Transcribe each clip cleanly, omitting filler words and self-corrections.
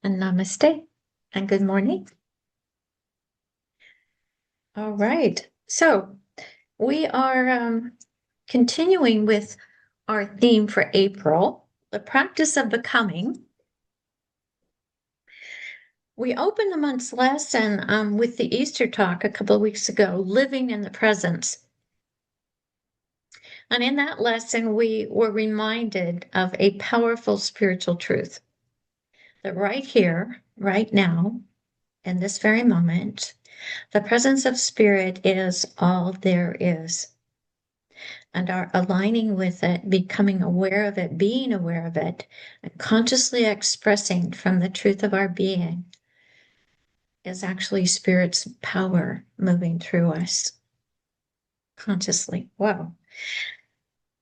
And namaste and good morning. All right. So we are continuing with our theme for April, the practice of becoming. We opened the month's lesson with the Easter talk a couple of weeks ago, living in the presence. And in that lesson, we were reminded of a powerful spiritual truth that right here, right now, in this very moment, the presence of spirit is all there is. And our aligning with it, becoming aware of it, being aware of it, and consciously expressing from the truth of our being is actually spirit's power moving through us consciously. Wow.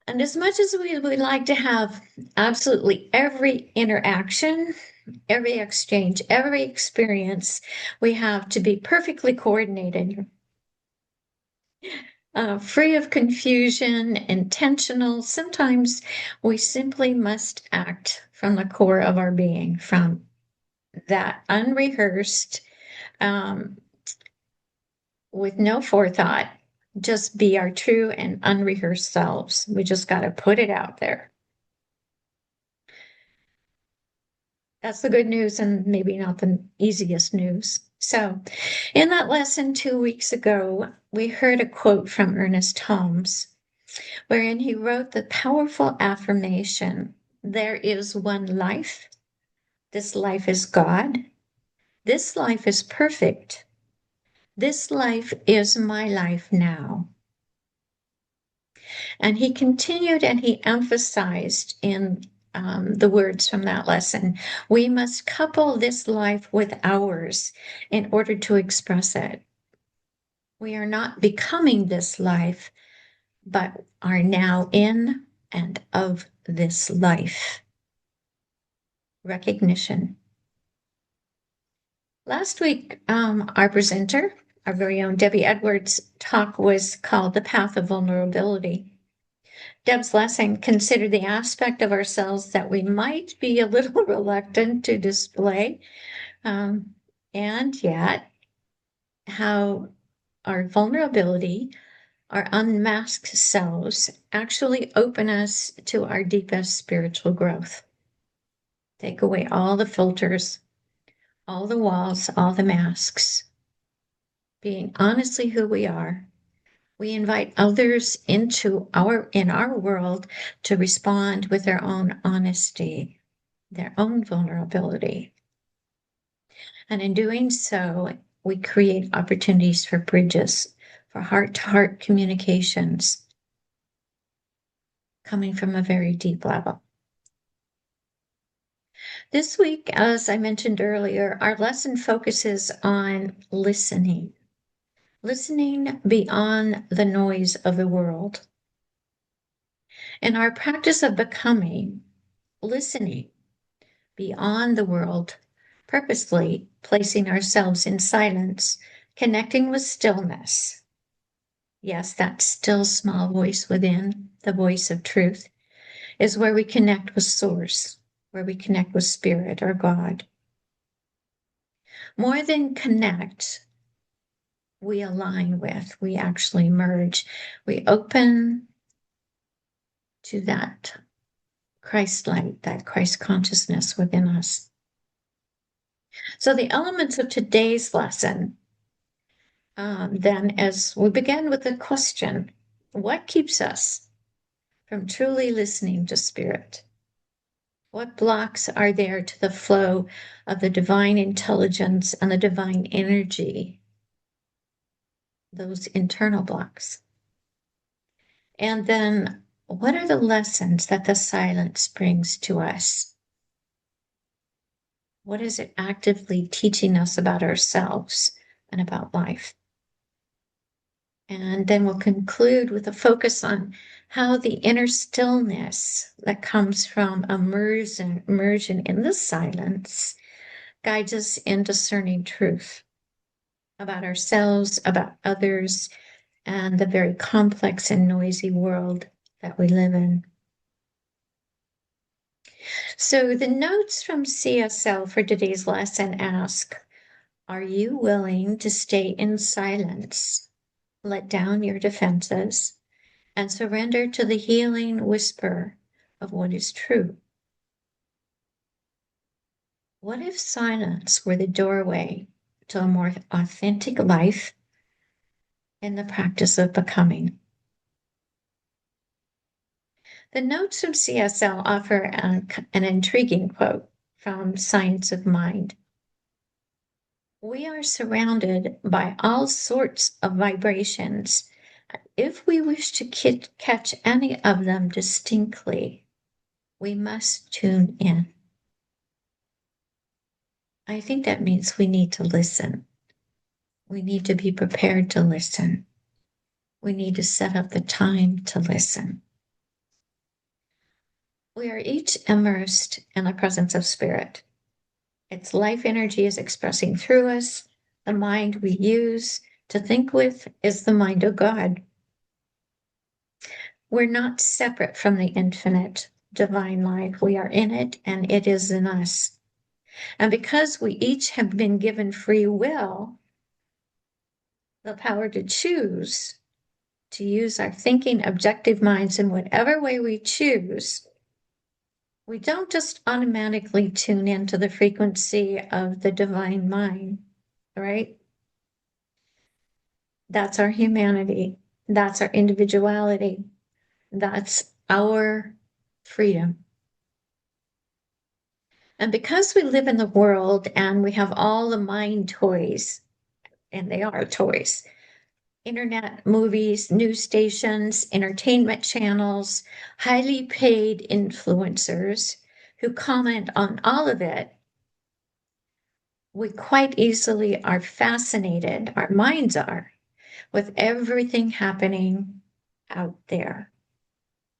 And as much as we would like to have absolutely every interaction, every exchange, every experience, we have to be perfectly coordinated, free of confusion, intentional. Sometimes we simply must act from the core of our being, from that unrehearsed, um, with no forethought, just be our true and unrehearsed selves. We just got to put it out there. That's the good news, and maybe not the easiest news. So, in that lesson 2 weeks ago, we heard a quote from Ernest Holmes, wherein he wrote the powerful affirmation: there is one life. This life is God. This life is perfect. This life is my life now. And he continued and he emphasized in the words from that lesson, we must couple this life with ours in order to express it. We are not becoming this life, but are now in and of this life. Recognition. Last week, our presenter, our very own Debbie Edwards' talk was called The Path of Vulnerability. Deb's lesson considered the aspect of ourselves that we might be a little reluctant to display, and yet how our vulnerability, our unmasked selves, actually open us to our deepest spiritual growth. Take away all the filters, all the walls, all the masks. Being honestly who we are, we invite others in our world to respond with their own honesty, their own vulnerability. And in doing so, we create opportunities for bridges, for heart-to-heart communications coming from a very deep level. This week, as I mentioned earlier, our lesson focuses on listening. Listening beyond the noise of the world. In our practice of becoming, listening beyond the world, purposely placing ourselves in silence, connecting with stillness. Yes, that still small voice within, the voice of truth, is where we connect with Source, where we connect with Spirit or God. More than connect, we align with, we actually merge. We open to that Christ light, that Christ consciousness within us. So the elements of today's lesson, then, as we begin with the question, what keeps us from truly listening to Spirit? What blocks are there to the flow of the divine intelligence and the divine energy? Those internal blocks. And then, what are the lessons that the silence brings to us? What is it actively teaching us about ourselves and about life? And then we'll conclude with a focus on how the inner stillness that comes from immersion in the silence guides us in discerning truth about ourselves, about others, and the very complex and noisy world that we live in. So the notes from CSL for today's lesson ask, are you willing to stay in silence, let down your defenses, and surrender to the healing whisper of what is true? What if silence were the doorway to a more authentic life in the practice of becoming? The notes from CSL offer an intriguing quote from Science of Mind. We are surrounded by all sorts of vibrations. If we wish to catch any of them distinctly, we must tune in. I think that means we need to listen. We need to be prepared to listen. We need to set up the time to listen. We are each immersed in the presence of spirit. Its life energy is expressing through us. The mind we use to think with is the mind of God. We're not separate from the infinite divine life. We are in it and it is in us. And because we each have been given free will, the power to choose, to use our thinking, objective minds in whatever way we choose, we don't just automatically tune into the frequency of the divine mind, right? That's our humanity. That's our individuality. That's our freedom. And because we live in the world and we have all the mind toys, and they are toys, internet, movies, news stations, entertainment channels, highly paid influencers who comment on all of it, we quite easily are fascinated, our minds are, with everything happening out there,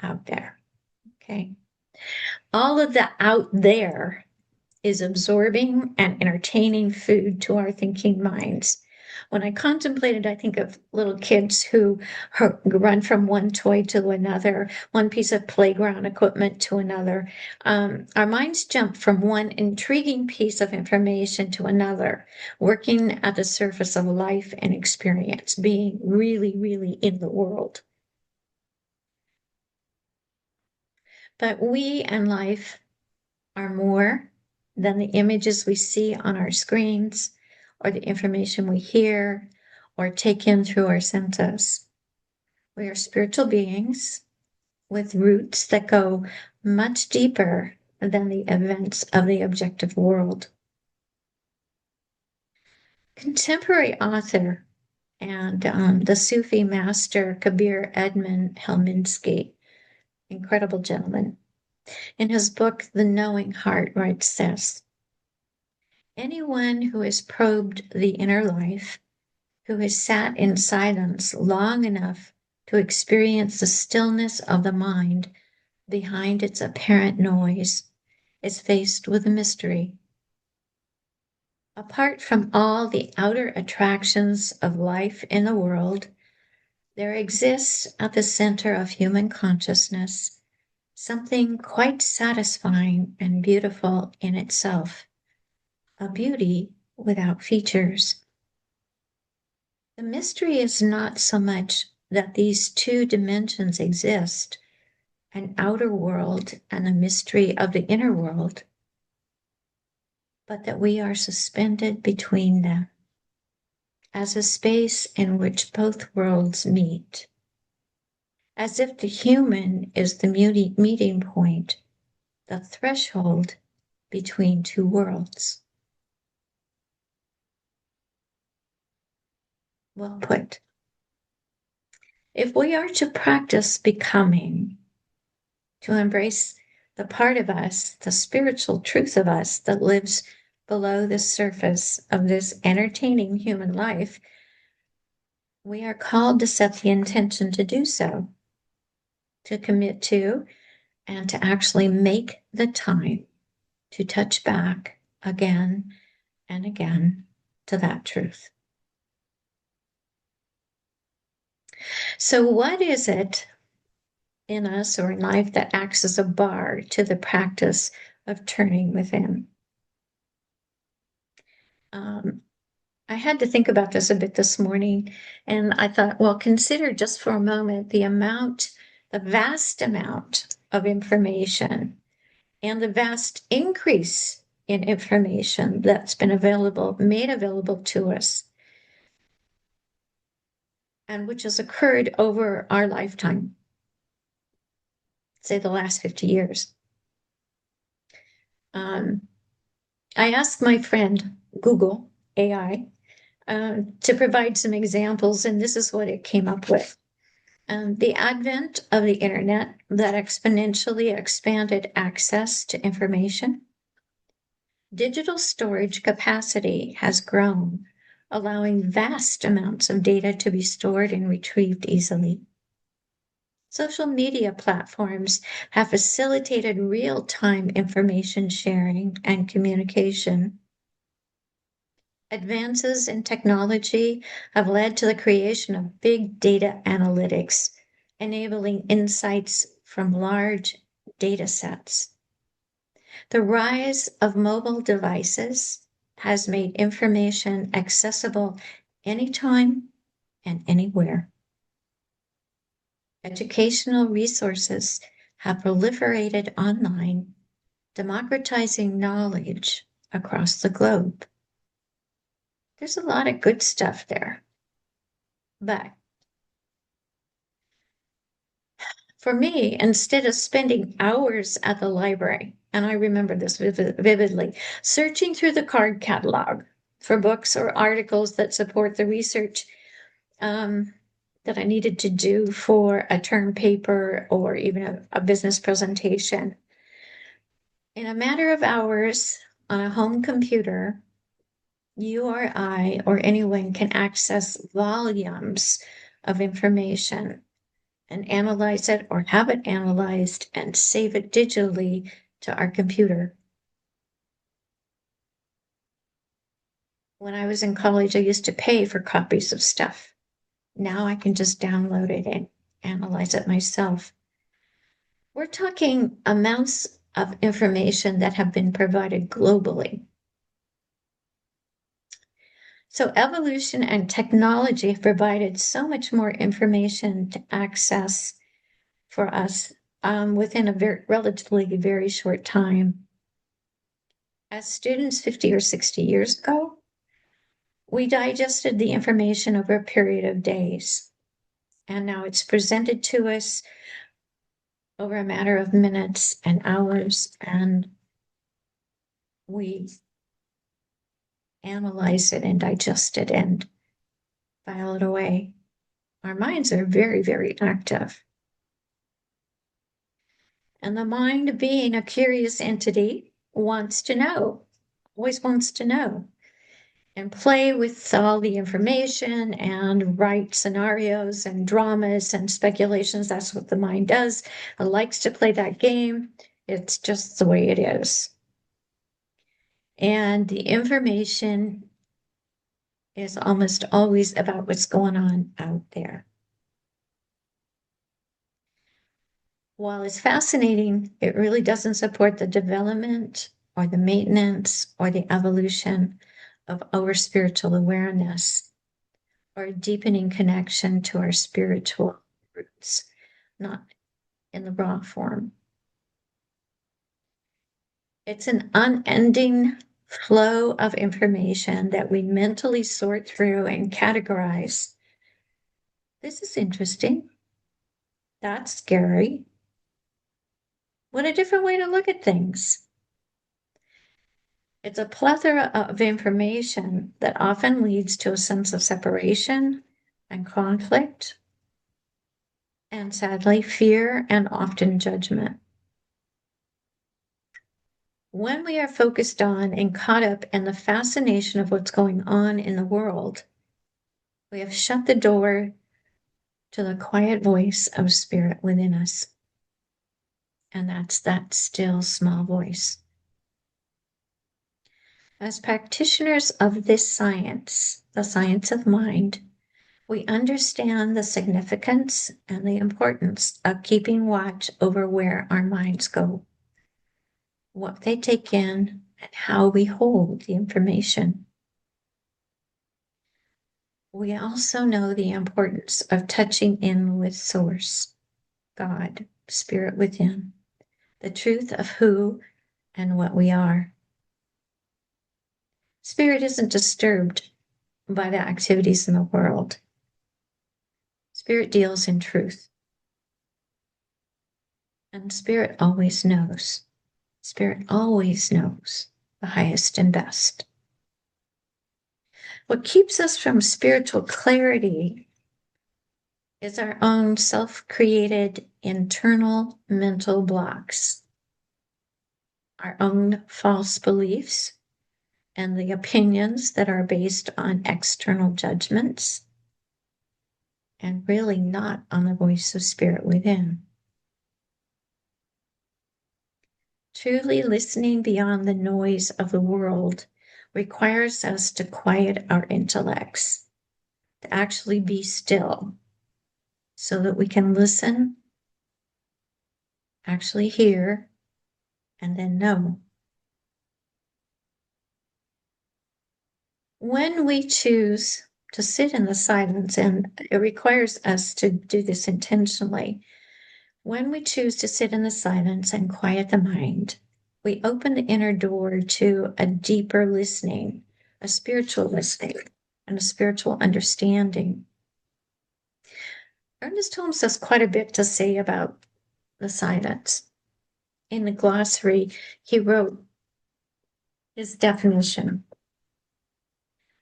okay? All of the out there is absorbing and entertaining food to our thinking minds. When I contemplated, I think of little kids who run from one toy to another, one piece of playground equipment to another. Our minds jump from one intriguing piece of information to another, working at the surface of life and experience, being really, really in the world. But we and life are more than the images we see on our screens or the information we hear or take in through our senses. We are spiritual beings with roots that go much deeper than the events of the objective world. Contemporary author and the Sufi master Kabir Edmund Helminski, incredible gentleman, in his book, The Knowing Heart, writes this: anyone who has probed the inner life, who has sat in silence long enough to experience the stillness of the mind behind its apparent noise, is faced with a mystery. Apart from all the outer attractions of life in the world, there exists at the center of human consciousness something quite satisfying and beautiful in itself, a beauty without features. The mystery is not so much that these two dimensions exist, an outer world and the mystery of the inner world, but that we are suspended between them as a space in which both worlds meet, as if the human is the meeting point, the threshold between two worlds. Well put. If we are to practice becoming, to embrace the part of us, the spiritual truth of us that lives below the surface of this entertaining human life, we are called to set the intention to do so, to commit to, and to actually make the time to touch back again and again to that truth. So, what is it in us or in life that acts as a bar to the practice of turning within. I had to think about this a bit this morning, and I thought, well, consider just for a moment the vast amount of information and the vast increase in information that's been made available to us, and which has occurred over our lifetime, say the last 50 years. I asked my friend Google AI to provide some examples, and this is what it came up with. The advent of the internet that exponentially expanded access to information. Digital storage capacity has grown, allowing vast amounts of data to be stored and retrieved easily. Social media platforms have facilitated real-time information sharing and communication. Advances in technology have led to the creation of big data analytics, enabling insights from large data sets. The rise of mobile devices has made information accessible anytime and anywhere. Educational resources have proliferated online, democratizing knowledge across the globe. There's a lot of good stuff there. But for me, instead of spending hours at the library, and I remember this vividly, searching through the card catalog for books or articles that support the research that I needed to do for a term paper or even a business presentation, in a matter of hours on a home computer, you or I or anyone can access volumes of information and analyze it or have it analyzed and save it digitally to our computer. When I was in college, I used to pay for copies of stuff. Now I can just download it and analyze it myself. We're talking amounts of information that have been provided globally. So evolution and technology have provided so much more information to access for us within a relatively very short time. As students 50 or 60 years ago, we digested the information over a period of days, and now it's presented to us over a matter of minutes and hours, and we analyze it and digest it and file it away. Our minds are very, very active. And the mind, being a curious entity, wants to know, always wants to know, and play with all the information and write scenarios and dramas and speculations. That's what the mind does. It likes to play that game. It's just the way it is. And the information is almost always about what's going on out there. While it's fascinating, it really doesn't support the development or the maintenance or the evolution of our spiritual awareness or a deepening connection to our spiritual roots, not in the raw form. It's an unending flow of information that we mentally sort through and categorize. This is interesting. That's scary. What a different way to look at things. It's a plethora of information that often leads to a sense of separation and conflict, and sadly, fear and often judgment. When we are focused on and caught up in the fascination of what's going on in the world, we have shut the door to the quiet voice of spirit within us. And that's that still small voice. As practitioners of this science, the science of mind, we understand the significance and the importance of keeping watch over where our minds go. what they take in, and how we hold the information. We also know the importance of touching in with Source, God, Spirit within, the truth of who and what we are. Spirit isn't disturbed by the activities in the world. Spirit deals in truth. And Spirit always knows. Spirit always knows the highest and best. What keeps us from spiritual clarity is our own self-created internal mental blocks, our own false beliefs, and the opinions that are based on external judgments, and really not on the voice of Spirit within. Truly listening beyond the noise of the world requires us to quiet our intellects, to actually be still, so that we can listen, actually hear, and then know. When we choose to sit in the silence, and it requires us to do this intentionally, when we choose to sit in the silence and quiet the mind, we open the inner door to a deeper listening, a spiritual listening, and a spiritual understanding. Ernest Holmes has quite a bit to say about the silence. In the glossary, he wrote his definition.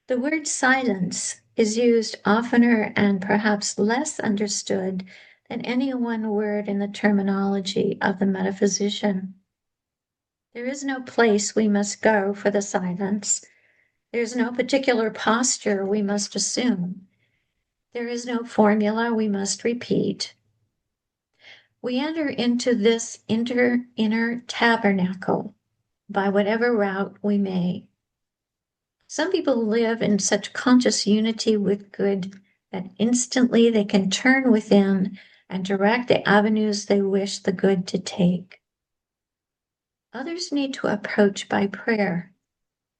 The word silence is used oftener and perhaps less understood than any one word in the terminology of the metaphysician. There is no place we must go for the silence. There is no particular posture we must assume. There is no formula we must repeat. We enter into this inner tabernacle by whatever route we may. Some people live in such conscious unity with good that instantly they can turn within and direct the avenues they wish the good to take. Others need to approach by prayer,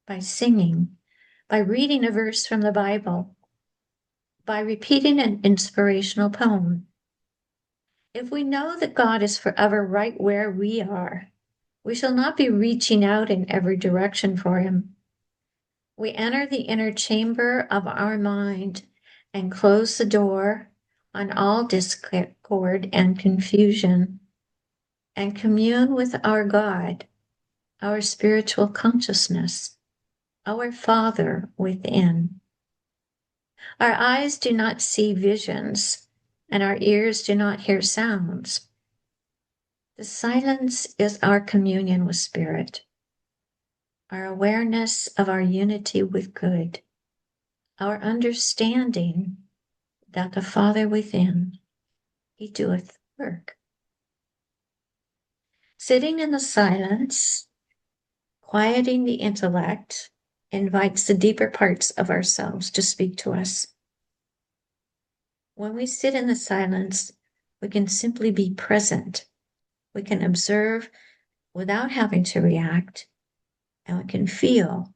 by singing, by reading a verse from the Bible, by repeating an inspirational poem. If we know that God is forever right where we are, we shall not be reaching out in every direction for him. We enter the inner chamber of our mind and close the door on all discord and confusion, and commune with our God, our spiritual consciousness, our Father within. Our eyes do not see visions, and our ears do not hear sounds. The silence is our communion with Spirit, our awareness of our unity with good, our understanding that the Father within, he doeth work. Sitting in the silence, quieting the intellect, invites the deeper parts of ourselves to speak to us. When we sit in the silence, we can simply be present. We can observe without having to react, and we can feel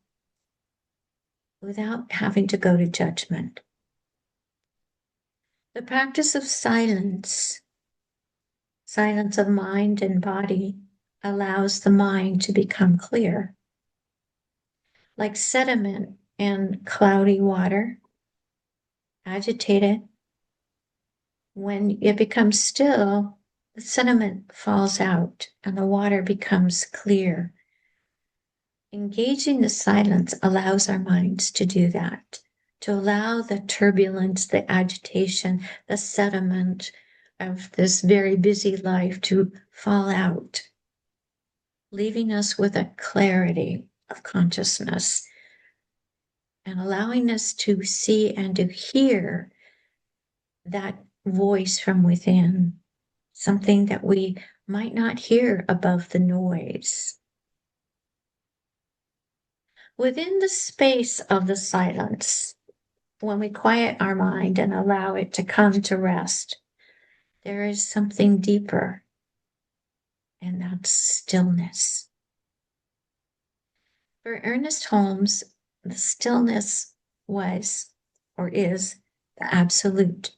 without having to go to judgment. The practice of silence of mind and body, allows the mind to become clear. Like sediment in cloudy water, agitated, when it becomes still, the sediment falls out and the water becomes clear. Engaging the silence allows our minds to do that, to allow the turbulence, the agitation, the sediment of this very busy life to fall out, leaving us with a clarity of consciousness and allowing us to see and to hear that voice from within, something that we might not hear above the noise. Within the space of the silence, when we quiet our mind and allow it to come to rest, there is something deeper, and that's stillness. For Ernest Holmes, the stillness was or is the absolute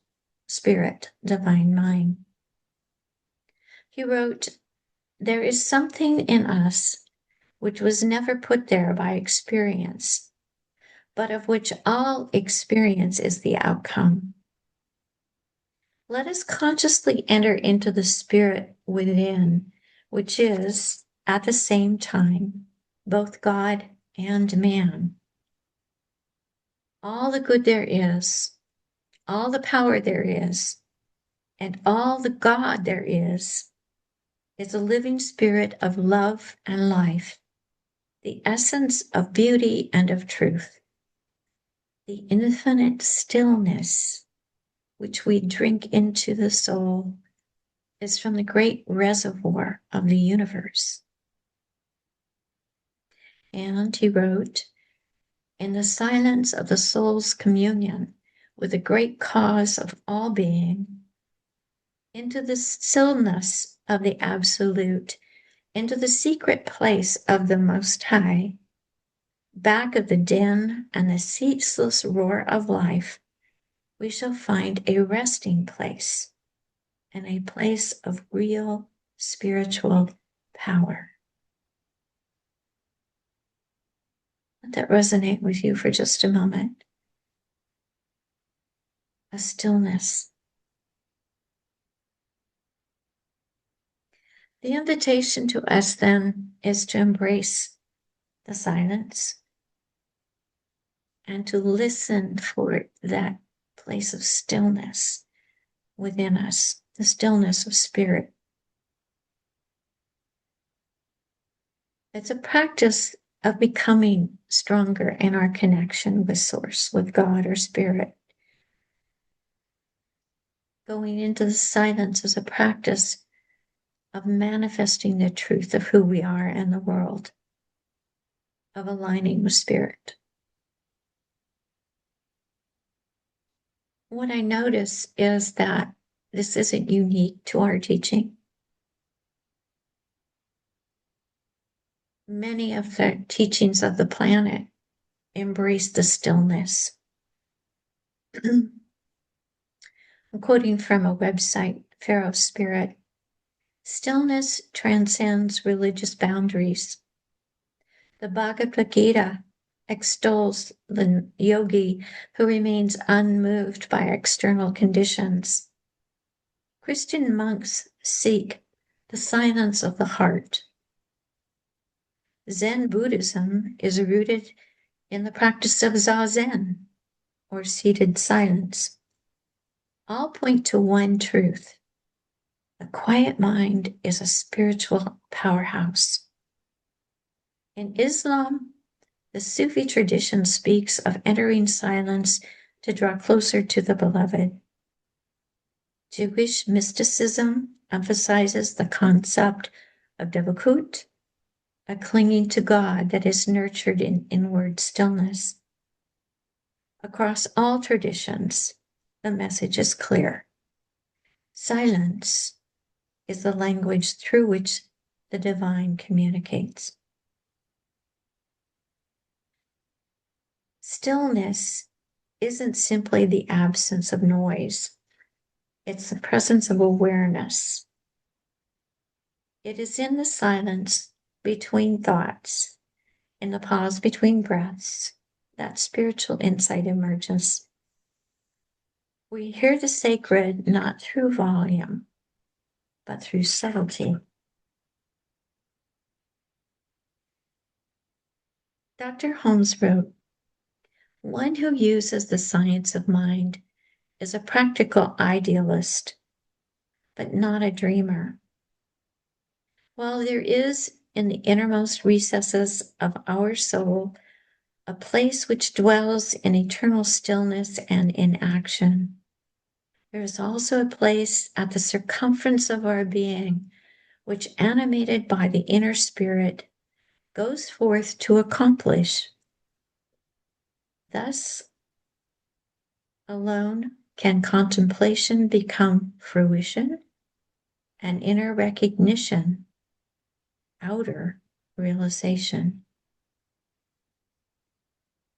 spirit, divine mind. He wrote, "There is something in us which was never put there by experience, but of which all experience is the outcome. Let us consciously enter into the spirit within, which is, at the same time, both God and man. All the good there is, all the power there is, and all the God there is a living spirit of love and life, the essence of beauty and of truth, the infinite stillness which we drink into the soul is from the great reservoir of the universe." And he wrote, "In the silence of the soul's communion with the great cause of all being, into the stillness of the absolute, into the secret place of the Most High, back of the din and the ceaseless roar of life, we shall find a resting place and a place of real spiritual power." Let that resonate with you for just a moment. A stillness. The invitation to us then is to embrace the silence and to listen for that place of stillness within us, the stillness of spirit. It's a practice of becoming stronger in our connection with Source, with God or Spirit. Going into the silence is a practice of manifesting the truth of who we are in the world, of aligning with Spirit. What I notice is that this isn't unique to our teaching. Many of the teachings of the planet embrace the stillness. I'm quoting from a website, Pharaoh Spirit. "Stillness transcends religious boundaries. The Bhagavad Gita extols the yogi who remains unmoved by external conditions. Christian monks seek the silence of the heart. Zen Buddhism is rooted in the practice of Zazen, or seated silence. All point to one truth. A quiet mind is a spiritual powerhouse." In Islam, the Sufi tradition speaks of entering silence to draw closer to the beloved. Jewish mysticism emphasizes the concept of devakut, a clinging to God that is nurtured in inward stillness. Across all traditions, the message is clear. Silence is the language through which the divine communicates. Stillness isn't simply the absence of noise. It's the presence of awareness. It is in the silence between thoughts, in the pause between breaths, that spiritual insight emerges. We hear the sacred not through volume, but through subtlety. Dr. Holmes wrote, "One who uses the science of mind is a practical idealist, but not a dreamer. While there is in the innermost recesses of our soul a place which dwells in eternal stillness and inaction, there is also a place at the circumference of our being which, animated by the inner spirit, goes forth to accomplish. Thus alone can contemplation become fruition and inner recognition, outer realization."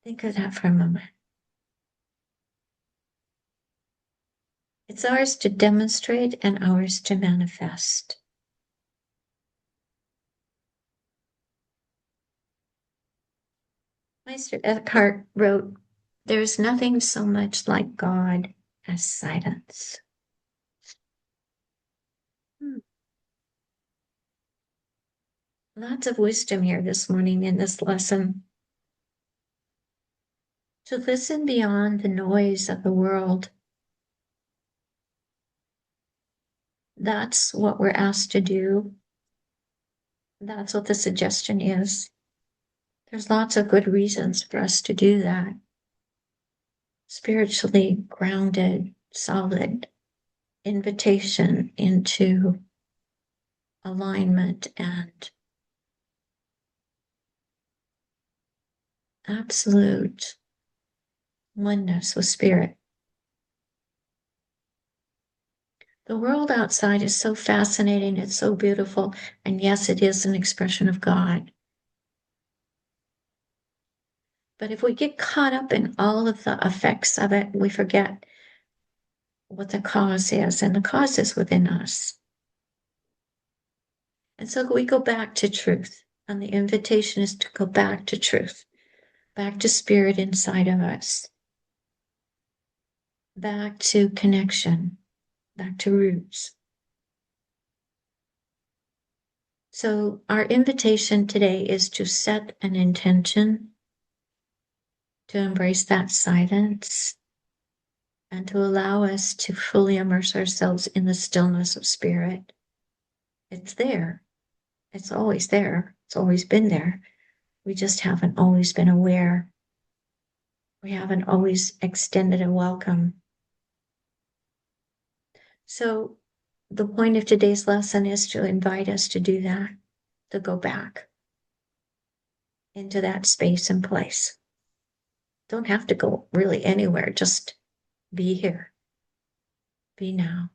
Think of that for a moment. It's ours to demonstrate and ours to manifest. Meister Eckhart wrote, "There's nothing so much like God as silence." Lots of wisdom here this morning in this lesson. To listen beyond the noise of the world. That's what we're asked to do. That's what the suggestion is. There's lots of good reasons for us to do that. Spiritually grounded, solid invitation into alignment and absolute oneness with spirit. The world outside is so fascinating, it's so beautiful, and yes, it is an expression of God. But if we get caught up in all of the effects of it, we forget what the cause is, and the cause is within us. And so we go back to truth, and the invitation is to go back to truth, back to spirit inside of us, back to connection, back to roots. So our invitation today is to set an intention to embrace that silence and to allow us to fully immerse ourselves in the stillness of spirit. It's there. It's always there. It's always been there. We just haven't always been aware. We haven't always extended a welcome. So the point of today's lesson is to invite us to do that, to go back into that space and place. Don't have to go really anywhere. Just be here. Be now.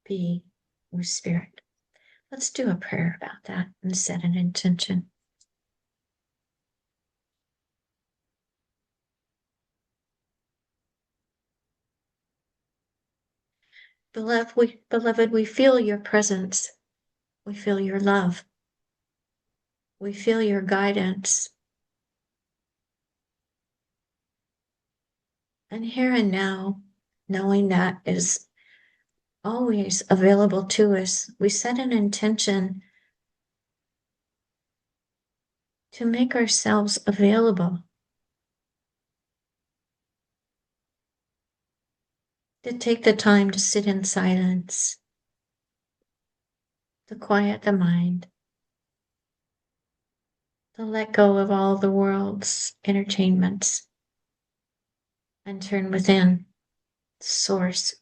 Be with spirit. Let's do a prayer about that and set an intention. Beloved, we feel your presence. We feel your love. We feel your guidance. And here and now, knowing that is always available to us, we set an intention to make ourselves available, to take the time to sit in silence, to quiet the mind, to let go of all the world's entertainments and turn within, source,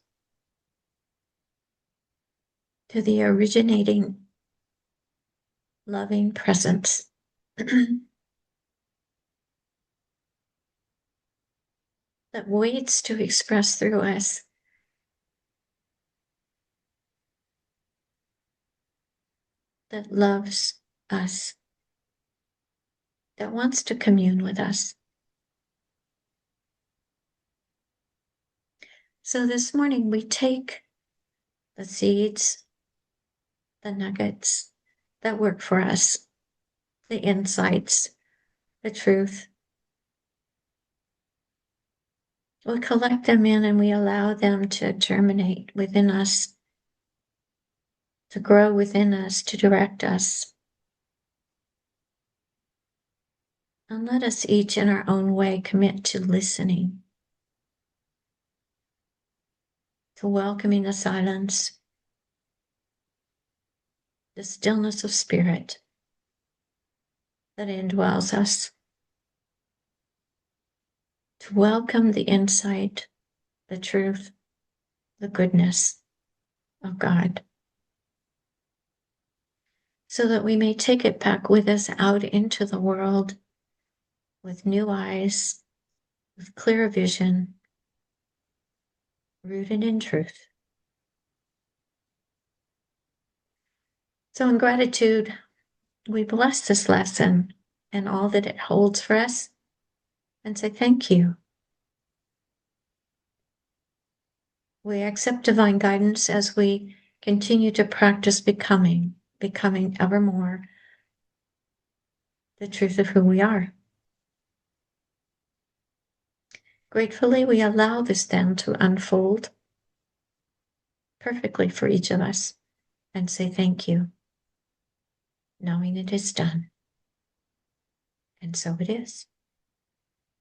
to the originating, loving presence. That waits to express through us that loves us, that wants to commune with us. So this morning we take the seeds, the nuggets that work for us, the insights, the truth. We collect them in and we allow them to germinate within us, to grow within us, to direct us. And let us each in our own way commit to listening, to welcoming the silence, the stillness of spirit that indwells us, to welcome the insight, the truth, the goodness of God, so that we may take it back with us out into the world with new eyes, with clear vision, rooted in truth. So in gratitude, we bless this lesson and all that it holds for us, and say thank you. We accept divine guidance as we continue to practice becoming ever more the truth of who we are. Gratefully, we allow this then to unfold perfectly for each of us and say thank you, knowing it is done. And so it is.